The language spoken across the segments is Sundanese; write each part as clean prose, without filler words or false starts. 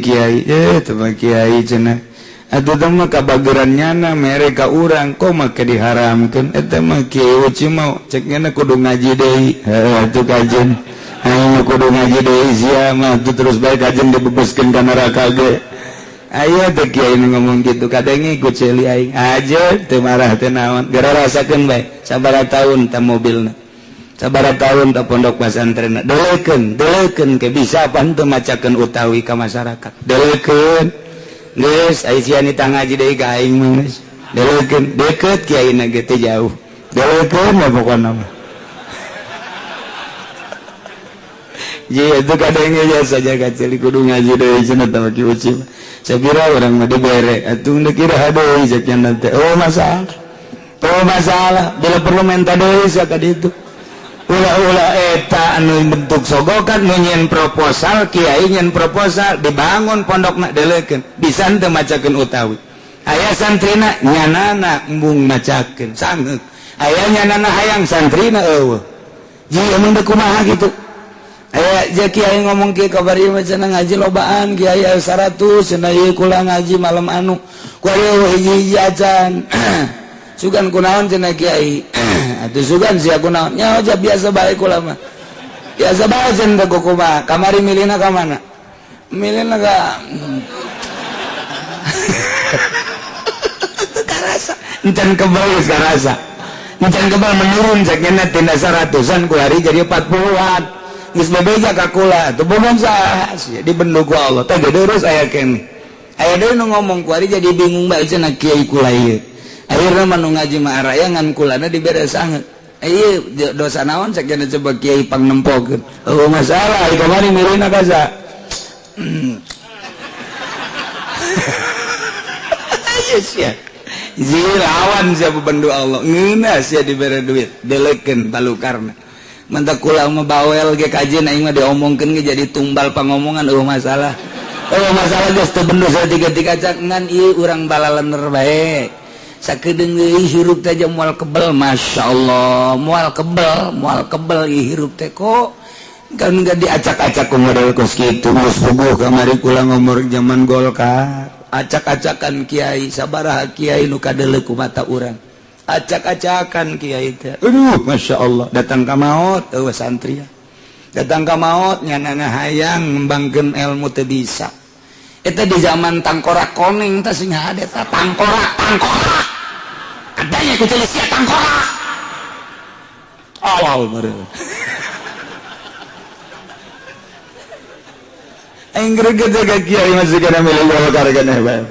Kiai Kiai cenah atuh teh mah kabagerannyana mere ka urang kok make diharamkeun eta mah Kiai Uci mah cekna kudu ngaji deui atuh kajen aing kudu ngaji deui sia mah terus bae kajen dibebaskeun ka neraka ge aya teh Kiai nu ngomong kitu kadang ikut ceuli aing aja teu marah teu naon gara rasakeun bae sabaraha taun teh mobilna sabaraha taun teh pondok pesantren delekeun ke bisa apa henteu macakeun utawi ka masyarakat delekeun geus aya sia nita ngaji deui ka aing mah geus delekeun deket kiaina ge teh jauh delekeun mah pokona mah jadi itu kadang aja saja kacil kudu ngaji deui cenah teh Ki Uci sabira urang mah dibere atuh teu kira hadeui sakian teh oh masalah bila perlu minta deui sa ka ditu ulah eta anu bentuk sogokan nu nyen proposal kiai nyen proposal dibangun pondokna delekeun bisa teu macakeun utawi aya santrina nyanana embung macakeun sangeuk aya nyanana hayang santrina eueuh jadi emang teu kumaha kitu aya je kiai ngomong kieu kabari mah cenah ngaji lobaan kiai 100 cenah ieu kula ngaji malam anu ku aya hiji acan sugan kunaon cenah kiai atuh sugan sia kunaon nya aja biasa bae kula mah biasa bae cenah kumaha kamari milihna ka mana milihna ka karasa encan kebal karasa encan kebal menurun sakena tina 100-an ku hari jadi 40-an geus bebeja ka kula teu bohong saha di bendu ku Allah teh geus aya kene aya deui nu ngomong ku hari jadi bingung bae cenah kiai kula ieu akhirna mah nu ngaji mah arayangan kulana dibere sanget ieu dosa naon sakena coba kiai pangnempokeun oh masalah ari kamari mirina ka sa aya sia lawan sia bendu Allah ngeuna sia dibere duit delekeun balukarna mantak kula mah bawel ge kajian aing mah diomongkeun ge jadi tumbal pangomongan masalah geus teu bendu saatiga-tiga cak ngan ieu urang balalener bae sakedeung deui hirup teh moal kebel masyaallah moal kebel ieu hirup teh kok kan enggak diacak-acak ku model kos kitu geus puguh kamari kula ngomor zaman Golkar acak-acakan kiai sabaraha kiai nu kadeuleu ku mata urang acak-acakan kiai teh aduh masyaallah datang ka maot eueuh santri datang ka maot nyanana hayang ngembangkeun ilmu teu bisa eta di zaman tangkorak koneng teh sing hade teh tangkorak adanya ku teh sia tangkorak awal meureun aing greget ka kiai masih kana milih Golkar kana bae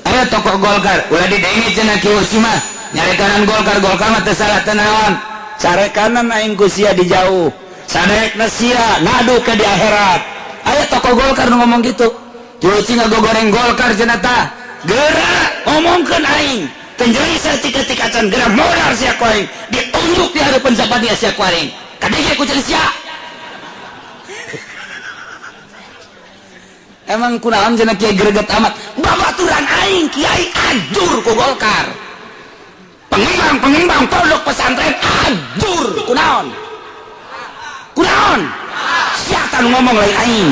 aya tokoh Golkar ulah didenge cenah Ki Uci mah nyarekanan Golkar mah teu salah teu naon sarekanan aing ku sia di jauh sadaekna sia ngadu ke di akhirat aya tokoh Golkar nu ngomong kitu Ki Uci ngagogoreng Golkar cenah tah geura ngomongkeun aing teu nyeuri saeutik-eutik acan geura modal sia ku aing diunjuk di hareupeun sapadia sia ku aing kadenge ku cenah sia emang kunaon cenah kiai greget amat babaturan aing kiai ajur ku Golkar pengembang pondok pesantren ajur kunaon siapa nu ngomong lain aing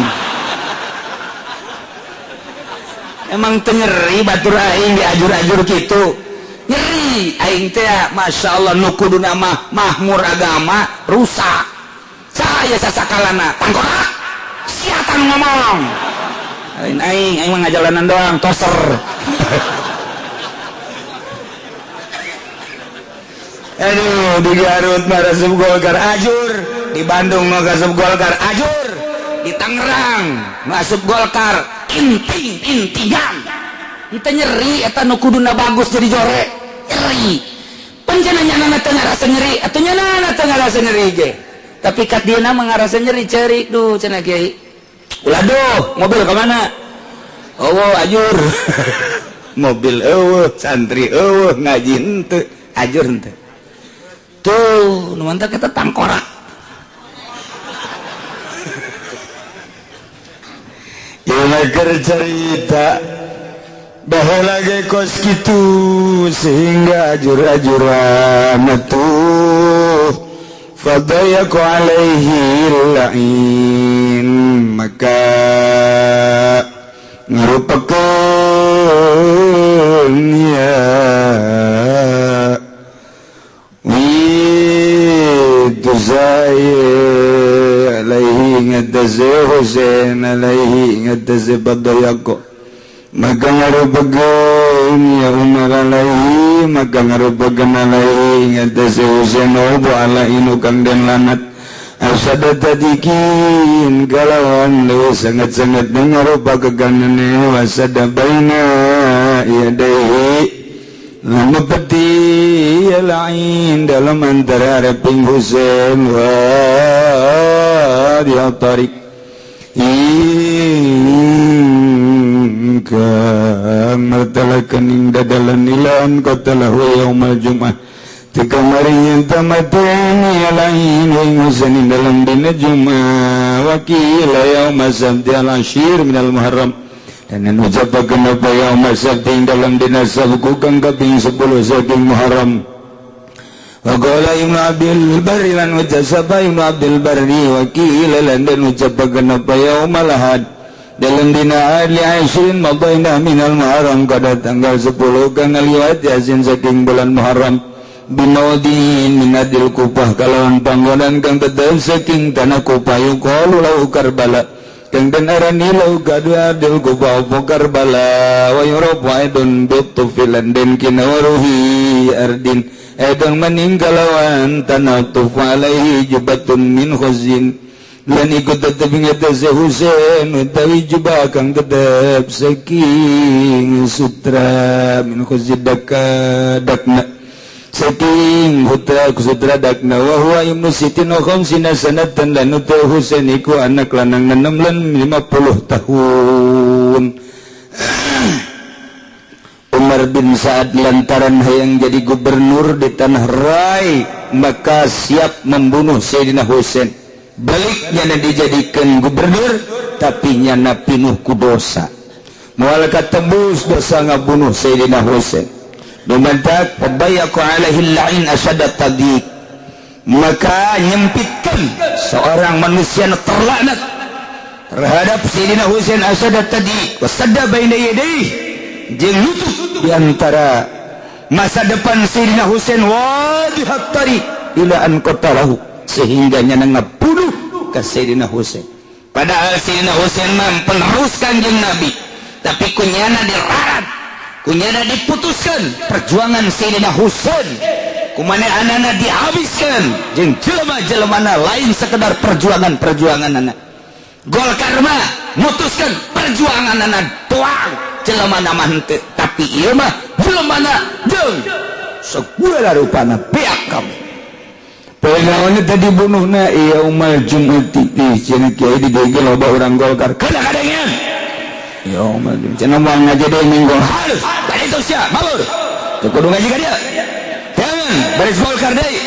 emang teu nyeri batur aing diajur-ajur kitu nyeri aing teh masyaallah nu kuduna mah mahmur agama rusak saya sasakalana tangkorak siapa nu ngomong aing mah ngajalanan doang toser aduh di Garut mah resep Golkar ajur di Bandung mah resep Golkar ajur di Tangerang masuk Golkar intingan ente nyeri eta nu kuduna bagus jadi jore nyeri panjenengan teu ngarasa nyeri atuh nyanana teu ngarasa nyeri ge tapi kat dieuna mah ngarasa nyeri ceurik duh cenah kiai ulah duh mobil ke mana eueuh ajur mobil eueuh santri eueuh ngaji henteu ajur henteu tuh nu mantap kita tangkorak keur cerita baheula ge kos kitu sehingga ajur-ajuran tuh fadayaku alaihi la'in maka ngarupakeun ya itu saya alaihi ngatasi Husain alaihi ngatasi Badayako maka ngarupakeun ya Umar alaihi maka ngarupakeun alaihi ngatasi Husain obo ala inu kang den lanat asada tadikin kalawan lu sangat-sangat ngarupa keganane wasada baina yadaihi lama peti lain dalam antara Araping Husain wa dia tarik hingga mertalakan inda dalam nilan qatalahu yaumal jum'ah tika maring tamateni lain Husain dalam dina Jumat wakil yaum sabti al-ashir minal muharram dan ucapakeun apa yaum sabti dalam dina sabtu kang kaping 10 saking muharram wa qala ibnu abdul barri lan ucapa ibnu abdul barri wakil lan dan ucapakeun apa yaum al-ahad dalam dina ahli ashrin madaina minal muharram kada tanggal 10 kang liwat yasin saking bulan muharram binaudin minadil Kupah kalawan panggonan kang tetep saking tanah Kupah yuqalu lahu Karbala kang den arani lahu gadadil Kupah apa Karbala wa yurafu aidun bitufilan den kinawaruhi ardin edang meningkalawan tanah tufa alaihi jubatun min khuzin lan ikut tetep ngatasi Husain utawi jubah kang tetep saking sutra min khuzin dakna saking sutra dakna wa huwa ibnu sitin wa khamsina sanatan lan uta Husain iku anak lanang 6 lan 50 tahun Umar bin Sa'ad lantaran hayang jadi gubernur di tanah Rai maka siap membunuh Sayyidina Husain baliknya dijadikan gubernur tapi nyana pinuh ku dosa moal katembus dosa ngabunuh Sayyidina Husain Dumadak pabayaku alaihi la'in asyadat tadiq maka nyempitkan seorang manusia terlaknat terhadap Sayyidina Husain asyadat tadiq wasadda baina yadayhi jeung nutup diantara masa depan Sayyidina Husain wadihat tariq ila an qatalahu sehingga nyana ngabunuh ke Sayyidina Husain padahal Sayyidina Husain meneruskan jeung Nabi tapi kunyana dirarat kunyana diputuskan perjuangan Sayyidina Husain kumane anana dihabiskan jeung jelema-jelemana lain sekedar perjuangan anak Golkar mah mutuskan perjuangan anak doang jelemana mah henteu tapi ieu mah jelemana jeung segala rupana pihak kami pengawana tadi bunuhna ieu umal Jumati cenah kiai di dieu loba urang Golkar kadang-kadangan ya umat cenah moal ngaji deui minggu halus bari itu sia mabur teu kudu ngaji ka dieu jangan beres Golkar deui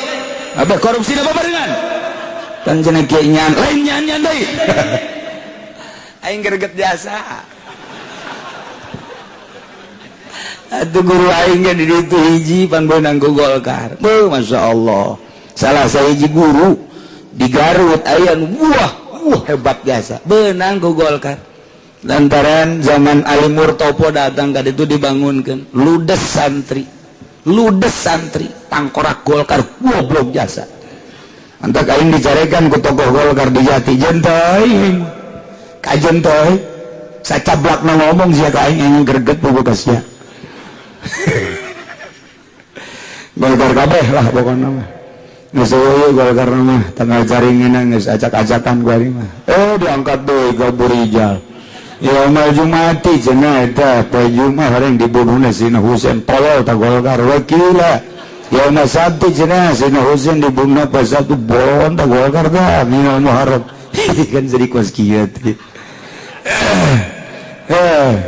abah korupsi na babarengan tan cenah kieu nyan lain nyan deui aing greget jasa atuh guru aing ge di ditu hiji pan beunang ku Golkar beuh masyaallah salah sahiji guru di Garut aya nu hebat jasa beunang ku Golkar lantaran zaman Ali Murtopo datang ke itu dibangunkan ludes santri tangkorak Golkar goblok jasa antak aing dicarekan ku tokoh Golkar di Jati jentai kajen toy sacablakna ngomong sia ka aing greget pokokna sia Golkar kabeh lah pokokna mah geus eueuh Golkar mah tanggal jaringan geus acak-acakan ku ari mah diangkat deui ka Burijal ya umal Jumati cenah eta poe Jumat hareng dibunuhna Sayyidina Husain tolol ta Golkar wakila ya umal Sabtu cenah Sayyidina Husain dibunuhna pas Sabtu bolon ta Golkar tah minal muharram kan jadi kuas kieu teh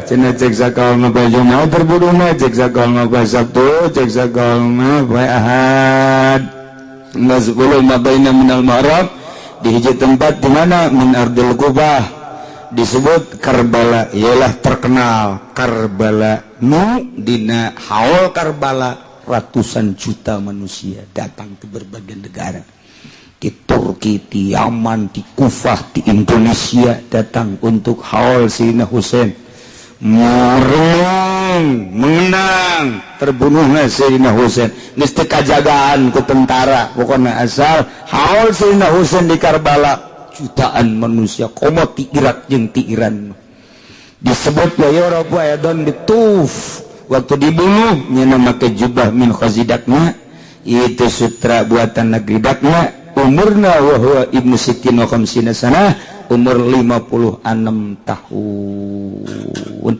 cenah cek sakalna poe Jumat terbunuhna cek sakalna poe Sabtu cek sakalna poe Ahad mazbulul mabaina minal muharram di hiji tempat di mana min ardil Kubah disebut Karbala ialah terkenal Karbala nu dina haul Karbala ratusan juta manusia datang ke berbagai negara di Turki, di Yaman, di Kufah, di Indonesia datang untuk haul Sayyidina Husain menang terbunuhnya Sayyidina Husain geus teu kajagaan ku tentara pokona asal haul Sayyidina Husain di Karbala jutaan manusia komo ti Irak jeung ti Iran disebut ya Rabu ayadon dituf waktu dibunuh nya make jubah min khazidakna itu sutra buatan negeri Dakna umurna wa huwa ibnu sittin wa khamsina sanah umur 56 tahun.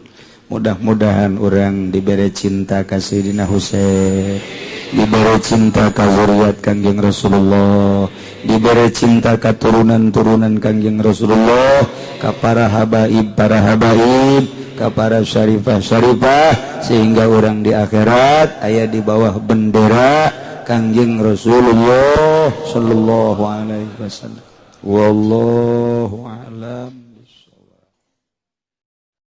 Mudah-mudahan orang diberi cinta ka Sayyidina Husain, diberi cinta ka zuriat Kangjeng Rasulullah, diberi cinta ka turunan-turunan Kangjeng Rasulullah, ka para habaib, ka para syarifah-syarifah sehingga orang di akhirat aya di bawah bendera Kangjeng Rasulullah sallallahu alaihi wasallam. Wallahu a'lam.